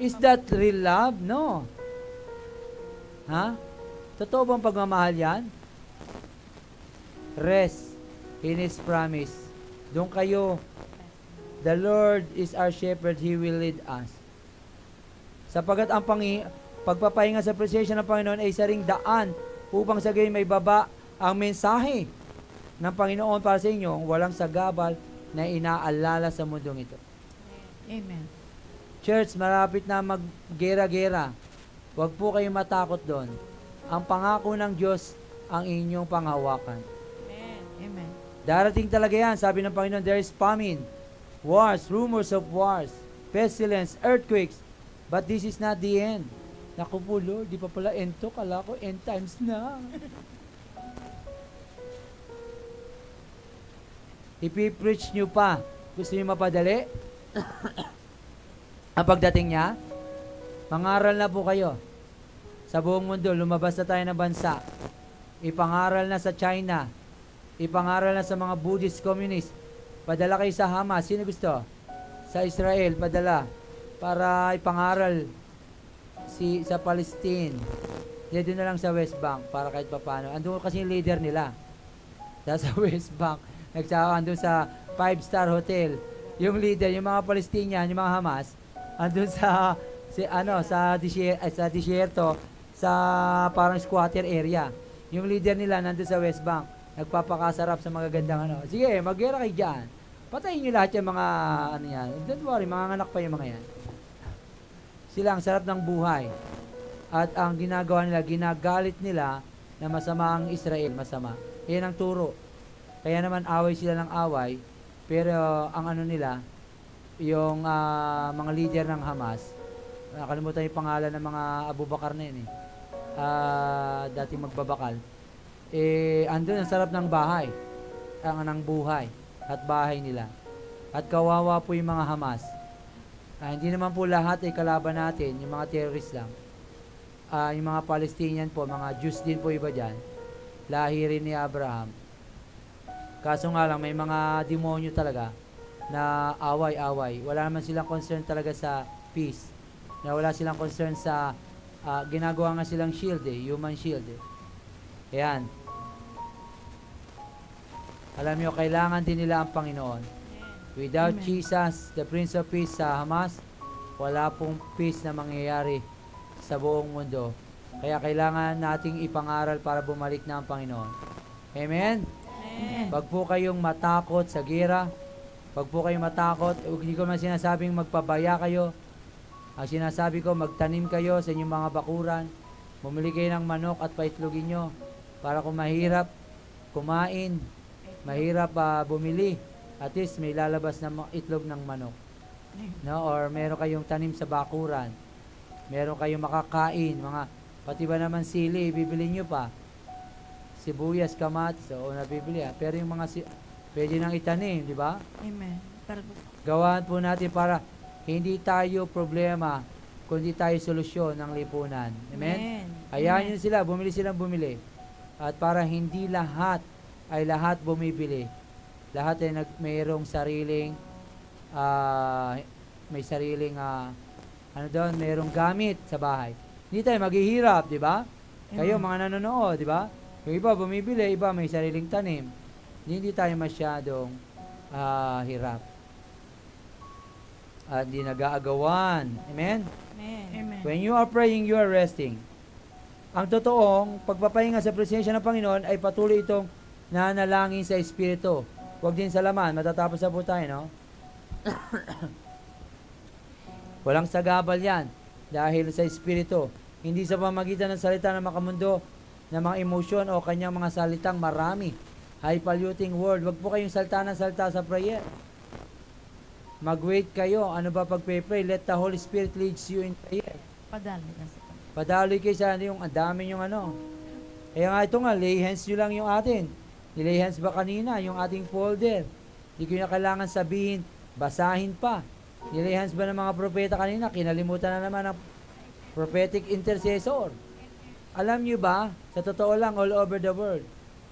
A: Is that real love? No. Ha? Totoo bang pagmamahal yan? Rest in His promise. Doon kayo, the Lord is our shepherd, He will lead us. Sapagat ang pagpapahinga sa presensya ng Panginoon ay isa ring daan upang sa gayon may baba ang mensahe ng Panginoon para sa inyo, walang sagabal na inaalala sa mundong ito.
B: Amen.
A: Church, malapit na mag-gera-gera. Huwag po kayong matakot doon. Ang pangako ng Diyos ang inyong panghawakan.
B: Amen.
A: Darating talaga yan. Sabi ng Panginoon, there is famine, wars, rumors of wars, pestilence, earthquakes. But this is not the end. Naku po, Lord, di pa pala end to. Kala ko end times na. Ipipreach nyo pa. Gusto nyo mapadali? Ang pagdating niya, mangaral na po kayo. Sa buong mundo, lumabas na tayo ng bansa. Ipangaral na sa China. Ipangaral na sa mga Buddhist communists. Padala kayo sa Hamas. Sino gusto? Sa Israel, padala. Para ipangaral sa Palestine. Doon na lang sa West Bank para kahit papano. Andun kasi yung leader nila. Sa West Bank. Andun sa 5-star hotel. Yung leader, yung mga Palestinian, yung mga Hamas, andun sa disyerto, sa parang squatter area. Yung leader nila nandun sa West Bank. Nagpapakasarap sa mga gandang ano. Sige, mag-gera kayo dyan. Patayin nyo lahat yung mga ano yan. Don't worry, mga anak pa yung mga yan. Sila ang sarap ng buhay. At ang ginagawa nila, ginagalit nila na masama ang Israel, masama. Yan ang turo. Kaya naman away sila ng away, pero ang ano nila, yung mga leader ng Hamas, nakalimutan yung pangalan ng mga Abu Bakar na yun dating magbabakal, andun ang sarap ng bahay, ng buhay, at bahay nila. At kawawa po yung mga Hamas. Hindi naman po lahat ay kalaban natin, yung mga terrorist lang. Yung mga Palestinian po, mga Jews din po iba dyan, lahi rin ni Abraham. Kaso nga lang, may mga demonyo talaga na away-away. Wala naman silang concern talaga sa peace. Na wala silang concern sa, ginagawa nga silang shield human shield Ayan. Alam nyo, kailangan din nila ang Panginoon. Without
B: Amen.
A: Jesus, the Prince of Peace sa Hamas, wala pong peace na mangyayari sa buong mundo. Kaya kailangan nating ipangaral para bumalik na ang Panginoon. Amen? Wag po kayong matakot sa gera. Wag po kayong matakot. Hindi ko man sinasabing magpabaya kayo. Ang sinasabi ko, magtanim kayo sa inyong mga bakuran. Bumili kayo ng manok at paitlogin nyo. Para kung mahirap kumain, mahirap bumili, at least may lalabas na itlog ng manok. No? Or meron kayong tanim sa bakuran. Meron kayong makakain. Pati ba naman sili, bibili nyo pa. Sibuyas, kamatis, nabibili Pero yung mga pwede nang itanim, di ba?
B: Amen.
A: Gawahan po natin para hindi tayo problema, kundi tayo solusyon ng lipunan. Amen? Hayaan nyo sila, silang bumili. At para hindi lahat ay lahat bumibili. Lahat ay mayroong sariling, may sariling, mayroong gamit sa bahay. Hindi tayo maghihirap, di ba? Kayo, mga nanonood, di ba? Yung iba bumibili, iba may sariling tanim. Hindi tayo masyadong hirap. At hindi nag-aagawan. Amen?
B: Amen.
A: When you are praying, you are resting. Ang totoong pagpapahinga sa presensya ng Panginoon ay patuloy itong nanalangin sa Espiritu. Huwag din sa laman. Matatapos na po tayo, no? Walang sagabal yan dahil sa Espiritu. Hindi sa pamagitan ng salita ng makamundo, ng mga emosyon o kanyang mga salitang marami. High polluting word. Wag po kayong salta ng salta sa prayer. Mag-wait kayo. Ano ba pag-pray? Let the Holy Spirit leads you in prayer. Padaloy kayo sa yung ang dami yung ano. Kaya nga ito nga, lay hands nyo lang yung atin. Nilay hands ba kanina yung ating folder? Hindi ko na kailangan sabihin, basahin pa. Nilay hands ba ng mga propeta kanina? Kinalimutan na naman ang prophetic intercessor. Alam nyo ba, sa totoo lang, all over the world,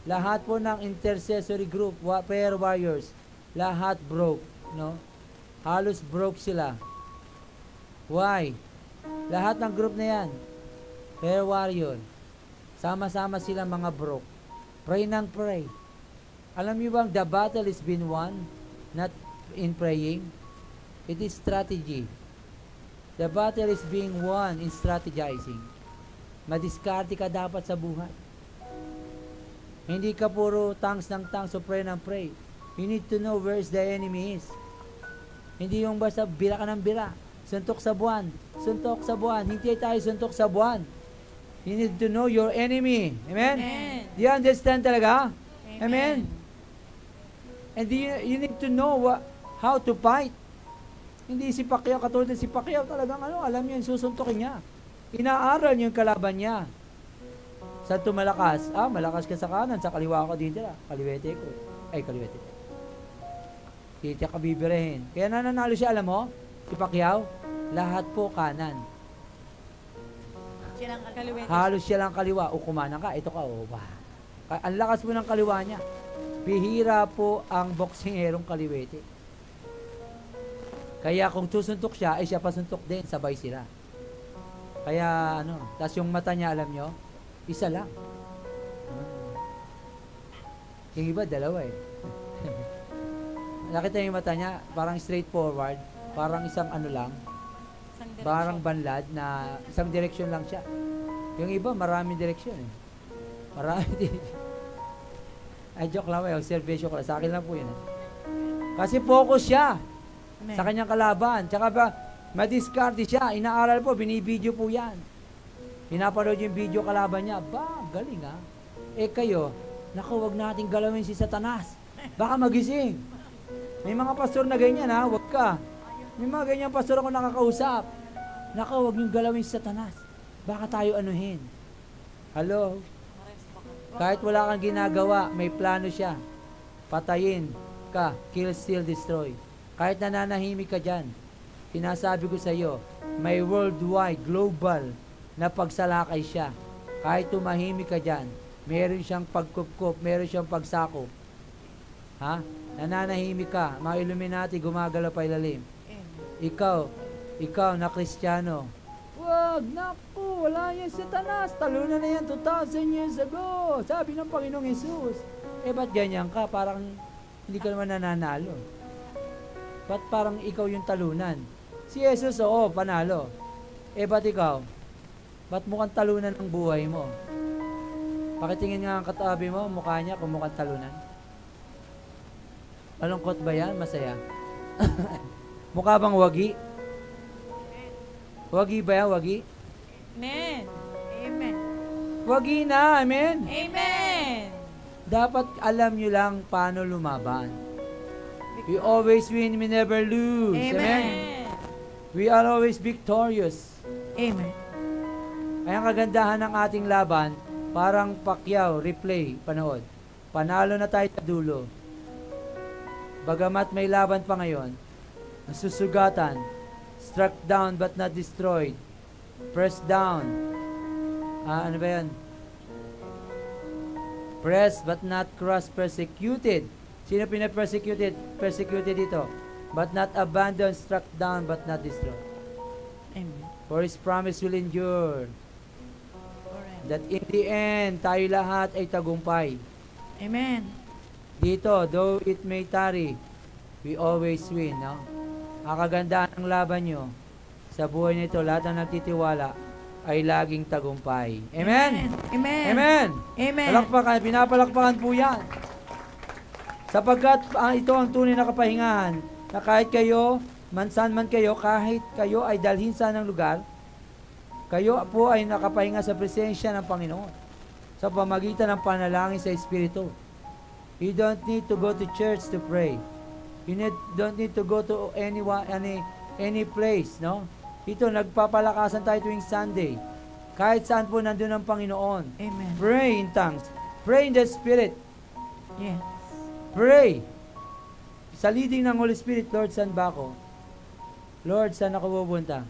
A: lahat po ng intercessory group, prayer warriors, lahat broke, no? Halos broke sila. Why? Lahat ng group na yan, prayer warrior, sama-sama sila mga broke. Pray nang pray. Alam nyo bang the battle is been won, not in praying? It is strategy. The battle is being won in strategizing. Madiskarte ka dapat sa buhay. Hindi ka puro tangs ng tangs o pray ng pray. You need to know where the enemy is. Hindi yung basta bira ka ng bira. Suntok sa buwan. Suntok sa buwan. Hindi tayo suntok sa buwan. You need to know your enemy. Amen?
C: Amen.
A: Do you understand talaga? Amen? And you need to know how to fight. Hindi si Pacquiao, katulad si Pacquiao talagang alam niya yung susuntokin niya. Inaaral niyo yung kalaban niya. Sa tumalakas, malakas ka sa kanan, sa kaliwa ko dito kaliwete ko. Ay, kaliwete. Dito ka bibirehin. Kaya nananalo siya, alam mo? Si Pacquiao, lahat po kanan.
C: Kaliwete.
A: Halos siya lang kaliwa. O kumanan ka, ito ka, ang lakas po ng kaliwa niya. Bihira po ang boksingerong kaliwete. Kaya kung susuntok siya, ay siya pasuntok din, sabay sila. Kaya tas yung mata niya, alam nyo, isa lang. Yung iba, dalawa eh. Nakita yung mata niya, parang straightforward, parang isang lang, parang banlad na isang direksyon lang siya. Yung iba, maraming direksyon eh. Maraming direksyon. Ay, joke lang eh, observation ko lang. Sa akin lang po yun eh. Kasi focus siya sa kanyang kalaban. Tsaka ba, madiskarte siya. Inaaral po, binibideo po yan. Pinapanood yung video kalaban niya. Galing ha. Kayo, naku, wag nating galawin si Satanas. Baka magising. May mga pastor na ganyan ha, wag ka. May mga ganyan pastor ako nakakausap. Naku, wag niyong galawin si Satanas. Baka tayo anuhin. Hello? Kahit wala kang ginagawa, may plano siya. Patayin ka, kill, steal, destroy. Kahit nananahimik ka dyan, sinasabi ko sa iyo, may worldwide, global na pagsalakay siya. Kahit tumahimik ka dyan, meron siyang pagkupkup, meron siyang pagsako. Ha? Nananahimik ka, mga Illuminati, gumagalaw pa ilalim. Ikaw na Kristiyano, wag, naku, wala yan Satanas, talunan na yan 2,000 years ago, sabi ng Panginoong Jesus. Ba't ganyan ka? Parang hindi ka naman nananalo. Ba't parang ikaw yung talunan? Si Jesus, oo, panalo. Ba't ikaw? Ba't mukhang talunan ang buhay mo? Pakitingin nga ang katabi mo, mukha niya kung mukhang talunan. Malungkot ba yan? Masaya? Mukha bang wagi? Wagi ba yan? Wagi?
C: Amen.
B: Amen.
A: Wagi na, amen?
C: Amen.
A: Dapat alam nyo lang paano lumaban. We always win, we never lose. Amen? We are always victorious.
B: Amen.
A: Kaya ang kagandahan ng ating laban, parang Pacquiao, replay, panood. Panalo na tayo sa dulo. Bagamat may laban pa ngayon, nasusugatan, struck down but not destroyed, pressed down. Ano ba yan? Pressed but not crushed, persecuted. Sino pinapersecuted? Persecuted dito. But not abandoned, struck down, but not destroyed.
B: Amen.
A: For His promise will endure. That in the end, tayo lahat ay tagumpay.
B: Amen.
A: Dito, though it may tarry, we always win. No? Ang kagandahan ng laban nyo, sa buhay nito, lahat ng nagtitiwala, ay laging tagumpay. Amen?
B: Amen.
A: Amen?
B: Amen.
A: Palakpakan, pinapalakpakan po yan. Sapagkat ito ang tunay na kapahingahan, na kahit kayo, mansan man kayo, kahit kayo ay dalhin sa ng lugar, kayo po ay nakapahinga sa presensya ng Panginoon sa pamagitan ng panalangin sa Espiritu. You don't need to go to church to pray. Don't need to go to any place, no? Ito, nagpapalakasan tayo tuwing Sunday. Kahit saan po nandun ang Panginoon.
B: Amen.
A: Pray in tongues. Pray in the Spirit.
B: Yes.
A: Pray. Sa leading ng Holy Spirit, Lord, saan ba ako? Lord, saan ako pupunta?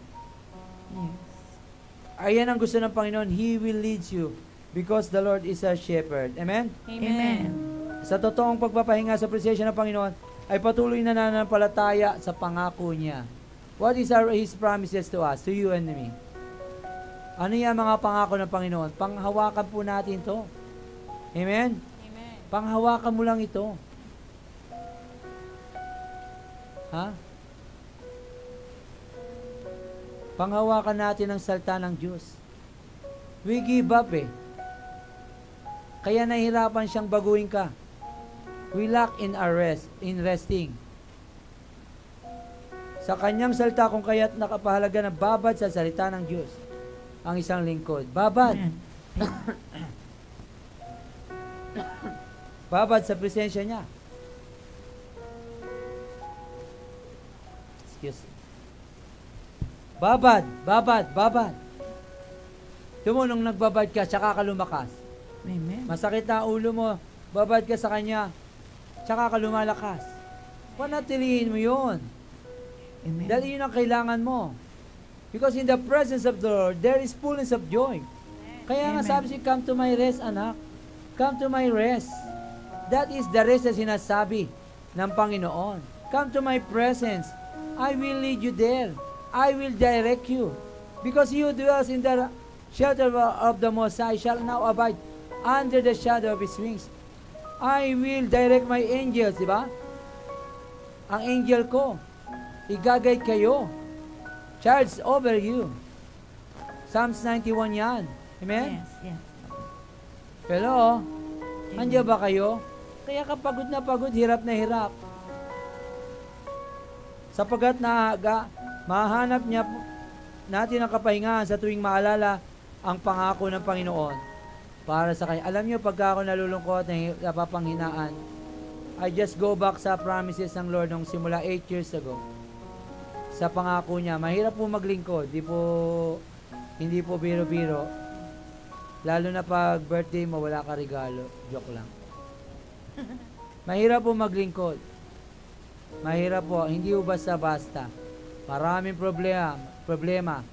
B: Yes.
A: Ayan ang gusto ng Panginoon. He will lead you because the Lord is our shepherd. Amen?
B: Amen.
A: Sa totoong pagpapahinga sa presensya ng Panginoon, ay patuloy na nananampalataya sa pangako niya. What is His promises to us, to you and me? Ano yan mga pangako ng Panginoon? Panghawakan po natin to. Amen?
C: Amen.
A: Panghawakan mo lang ito. Ha? Panghawakan natin ang salita ng Diyos. We give up eh. Kaya nahihirapan siyang baguhin ka. We lack in resting. Sa kanyang salita kung kaya't nakapahalaga na babad sa salita ng Diyos ang isang lingkod. Babad.
B: Amen.
A: Babad sa presensya niya. Excuse me. Babad. Tumo, nung nagbabad ka, tsaka ka lumakas.
B: Amen.
A: Masakit na ulo mo, babad ka sa kanya, tsaka ka lumalakas. Panatilihin mo yun.
B: Amen.
A: Dahil yun ang kailangan mo. Because in the presence of the Lord, there is fullness of joy. Kaya nga
B: Amen.
A: sabi siya, come to my rest, anak. Come to my rest. That is the rest na sinasabi ng Panginoon. Come to my presence. I will lead you there. I will direct you. Because you dwells in the shelter of the Most High shall now abide under the shadow of His wings. I will direct my angels, di ba? Ang angel ko, igagay kayo. Charge over you. Psalms 91 yan. Amen?
B: Yes.
A: Pero, andiyan ba kayo? Kaya kapagod na pagod, hirap na hirap. Sapagat mahanap niya natin ang kapahingahan sa tuwing maalala ang pangako ng Panginoon para sa kanya. Alam niyo, pagka ako nalulungkot, napapanghinaan, I just go back sa promises ng Lord nung simula 8 years ago. Sa pangako niya, mahirap po maglingkod, hindi po biro-biro. Lalo na pag birthday mo, wala ka regalo. Joke lang. Mahirap po maglingkod. Mahirap po, hindi po basta-basta. Maraming problema.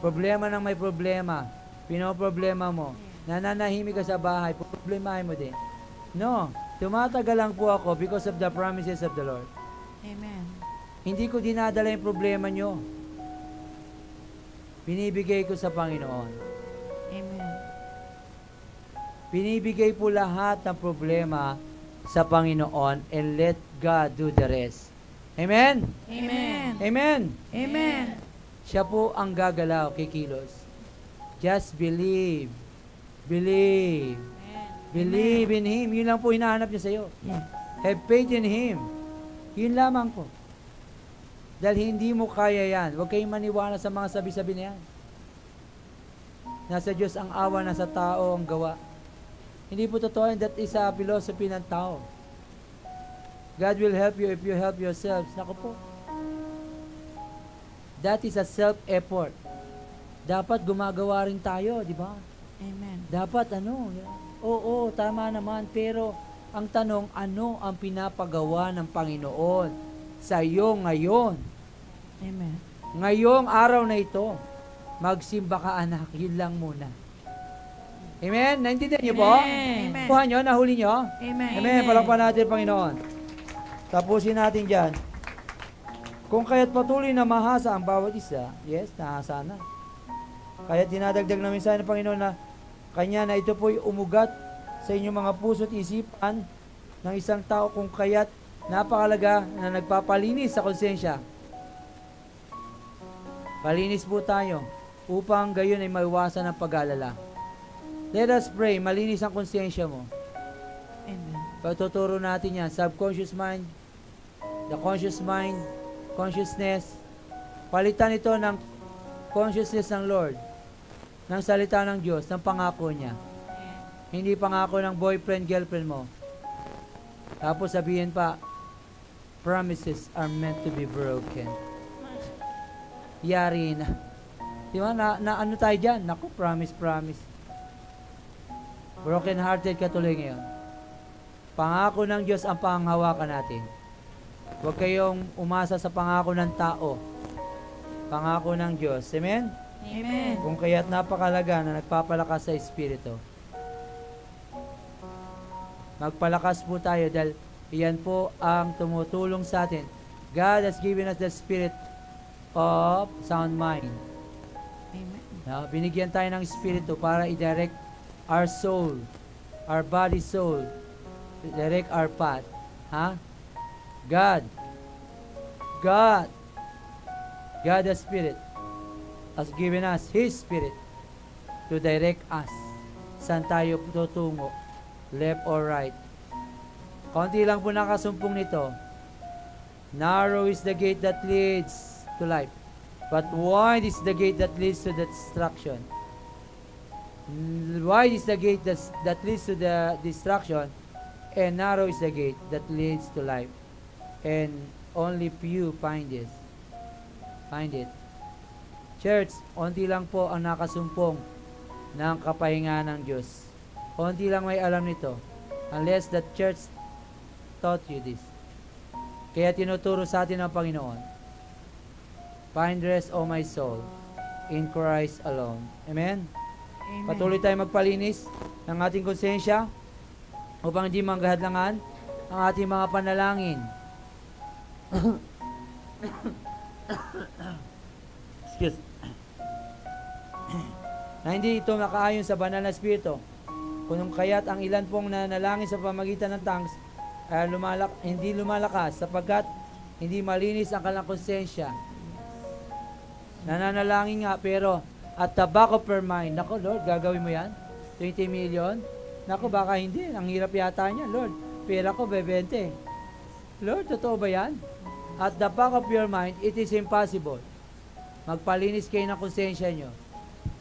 A: Problema ng may problema. Pinoproblema mo. Nananahimik ka sa bahay, problemahin mo din. No, tumatagal lang po ako because of the promises of the Lord.
B: Amen.
A: Hindi ko dinadala yung problema nyo. Binibigay ko sa Panginoon.
B: Amen.
A: Binibigay po lahat ng problema sa Panginoon and let God do the rest. Amen?
B: Amen.
A: Amen?
B: Amen.
A: Siya po ang gagalaw, kikilos. Just believe. Believe. Believe in Him. Yun lang po hinahanap niya sa'yo.
B: Yes.
A: Have faith in Him. Yun lamang po. Dahil hindi mo kaya yan. Huwag kayong maniwala sa mga sabi-sabi na yan. Nasa Diyos ang awa, nasa tao ang gawa. Hindi po totoo yan. That is a philosophy ng tao. God will help you if you help yourselves. Naku po. That is a self-effort. Dapat gumagawa rin tayo, di ba?
B: Amen.
A: Dapat oo, tama naman. Pero ang tanong, ano ang pinapagawa ng Panginoon sa iyo ngayon?
B: Amen.
A: Ngayong araw na ito, magsimba ka, anak. Yun lang muna. Amen? Naintindihan niyo po?
B: Amen.
A: Kuha nyo, nahuli nyo?
B: Amen.
A: Amen. Palakpan natin, Panginoon. Tapusin natin dyan. Kung kaya't patuloy na mahasa ang bawat isa, yes, nahasa na. Kaya dinadagdag namin sa ng Panginoon na Kanya na ito po'y umugat sa inyong mga puso't isipan ng isang tao kung kaya't napakalaga na nagpapalinis sa konsensya. Palinis po tayo upang gayon ay maiwasan ang pag-alala. Let us pray, malinis ang konsensya mo.
B: Amen.
A: Pagtuturo natin yan, subconscious mind, the conscious mind, consciousness. Palitan ito ng consciousness ng Lord, ng salita ng Diyos, ng pangako niya. Hindi pangako ng boyfriend, girlfriend mo. Tapos sabihin pa, promises are meant to be broken. Yari na. Di ba? Na ano tayo dyan? Naku, promise. Broken hearted ka tuloy ngayon. Pangako ng Diyos ang panghawakan natin. Huwag kayong umasa sa pangako ng tao. Pangako ng Diyos. Amen?
B: Amen.
A: Kung kaya't napakalaga na nagpapalakas sa Espiritu. Magpalakas po tayo dahil iyan po ang tumutulong sa atin. God has given us the spirit of sound mind.
B: Amen.
A: Binigyan tayo ng Espiritu para i-direct our soul, our body, soul, direct our path. God the Spirit. has given us His Spirit to direct us. Saan tayo tutungo? Left or right? Kaunti lang po nakasumpong nito. Narrow is the gate that leads to life, but wide is the gate that leads to destruction. Wide is the gate that leads to the destruction, and narrow is the gate that leads to life, and only few find it. Church, onti lang po ang nakasumpong ng kapahingahan ng Diyos. Onti lang may alam nito, unless the church taught you this. Kaya tinuturo sa atin ng Panginoon, find rest, O my soul, in Christ alone. Amen?
B: Amen.
A: Patuloy tayo magpalinis ng ating konsensya upang hindi manggahadlangan ang ating mga panalangin. Excuse. Na hindi ito makaayon sa banal na Espiritu. Kung kaya't ang ilan pong nanalangin sa pamagitan ng tongues ay hindi lumalakas sapagkat hindi malinis ang kanilang konsensya. Nananalangin nga pero at the back of her mind, nako Lord, gagawin mo yan? 20 million? Nako, baka hindi. Ang hirap yata niya, Lord. Pera ko, 20. Lord, totoo ba yan? At the back of your mind, it is impossible. Magpalinis kayo ng konsensya nyo.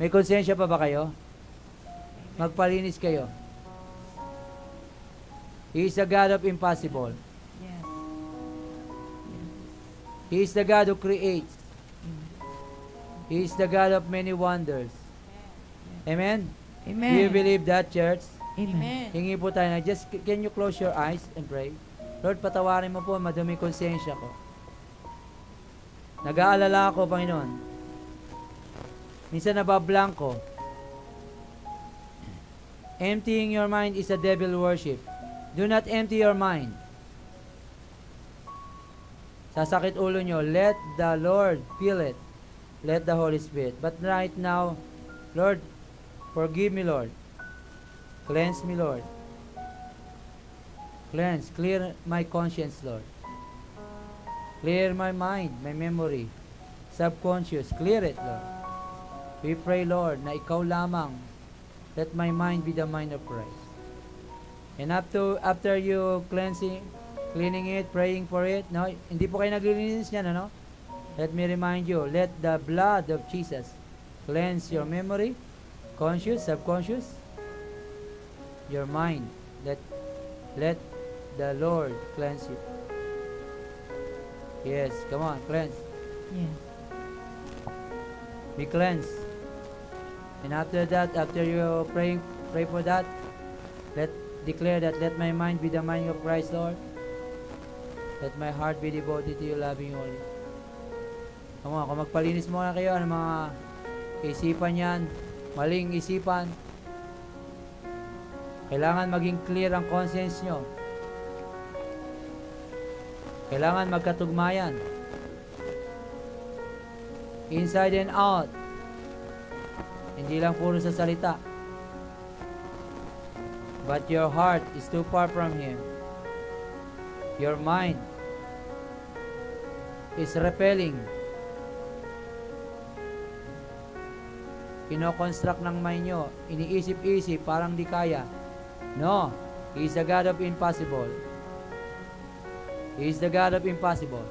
A: May konsensya pa ba kayo? Magpalinis kayo. He is the God of impossible.
B: Yes.
A: He is the God who creates. He is the God of many wonders. Amen?
B: Amen.
A: Do you believe that, church?
B: Amen.
A: Hingi po tayo na, just can you close your eyes and pray? Lord, patawarin mo po, madumi konsensya ko. Nag-aalala ako, Panginoon. Minsan nabablanko. Emptying your mind is a devil worship. Do not empty your mind. Sasakit ulo nyo, let the Lord fill it. Let the Holy Spirit. But right now, Lord, forgive me, Lord. Cleanse me, Lord. Cleanse, clear my conscience, Lord. Clear my mind, my memory. Subconscious, clear it, Lord. We pray, Lord, na ikaw lamang. Let my mind be the mind of Christ. And after you cleaning it, praying for it, no, hindi po kayo naglilinis niyan, ano? Let me remind you, let the blood of Jesus cleanse your memory, conscious, subconscious, your mind. Let the Lord cleanse you. Yes, come on, cleanse.
B: Yes.
A: Be cleansed. And after that, after you pray for that, declare that, let my mind be the mind of Christ, Lord. Let my heart be devoted to you, loving you only. Kung magpalinis muna kayo, ano mga isipan yan, maling isipan, kailangan maging clear ang conscience nyo. Kailangan magkatugmayan. Inside and out. Hindi lang puro sa salita. But your heart is too far from Him. Your mind is repelling. Kino-construct ng mind nyo, iniisip-isip, parang di kaya. No, He is the God of impossible. He is the God of impossible.